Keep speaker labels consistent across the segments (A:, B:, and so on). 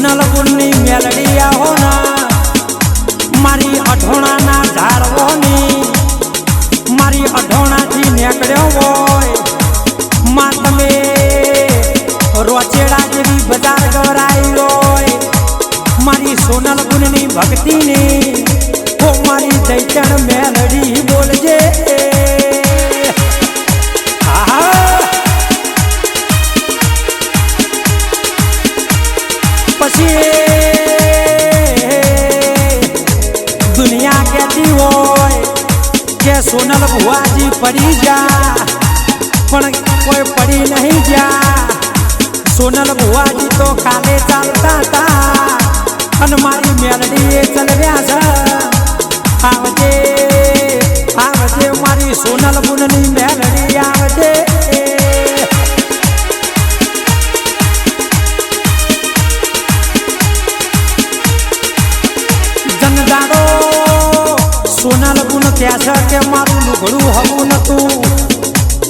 A: સોનલ ગુણની મેલડી આવો ના મારી અઢોણાના ઝાડવોની મારી અઢોણાથી નીકળ્યો હોય માં તમે રોચેડા જેવી બજાર ગવરાઈ હોય મારી સોનલ ગુણની ભક્તિની ઓ મારી દૈતણ મેલડી બોલજે પછી દુનિયા કહેતી હોય કે સોનલ ભુવાજી પડી જા પણ કોઈ પડી નહીં જા સોનલ ભુવાજી તો કાલે ચાલતા હતા અને મારી મેલડી ચલવ્યા છે આવજે આવજે મારી સોનલ ગુણની મેલડી આવજે જનદાડો સોનલ ગુણ કહે છે કે મારું લુગડું હવું નતું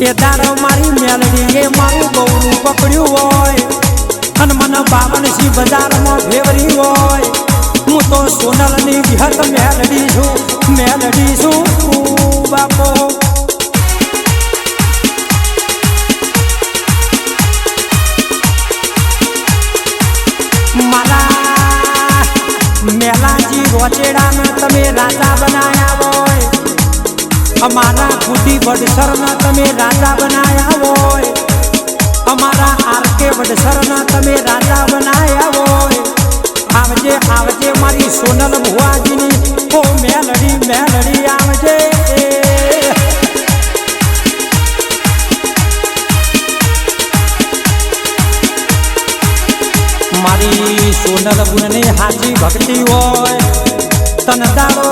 A: એ દાડો મારી મેલડી એ મારું ગૌરું પકડ્યું હોય અને મને બાવનસી બજારમાં ફેવરી હોય હું તો સોનલની વિહત મેલડી છું બાપો મારા મેલાજી રોચેડાને તમે રાજા બનાયા હોય અમારા ગુડી વડસરના તમે રાજા બનાયા હોય અમારા આરકે વડસરના તમે રાજા બનાયા હોય આવજે આવજે મારી સોનલ ભુવાજીની ઓ મેલડી મેલડી આવજે મારી સોનલ ગુણની હાજી ભક્તિ હોય તન દાડો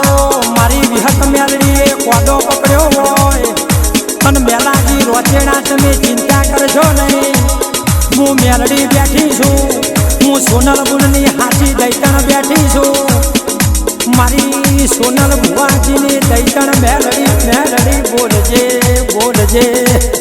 A: મારી વિહત મેલડીએ કોદો પકડ્યો હોય અને મેલાજી રોચેડા તમે ચિંતા કરજો નહીં હું મેલડી બેઠી છું હું સોનલ ગુણની હાજી દૈતણ બેઠી છું મારી સોનલ ભુવાજીની દૈતણ મેલડી મેલડી બોલજે બોલજે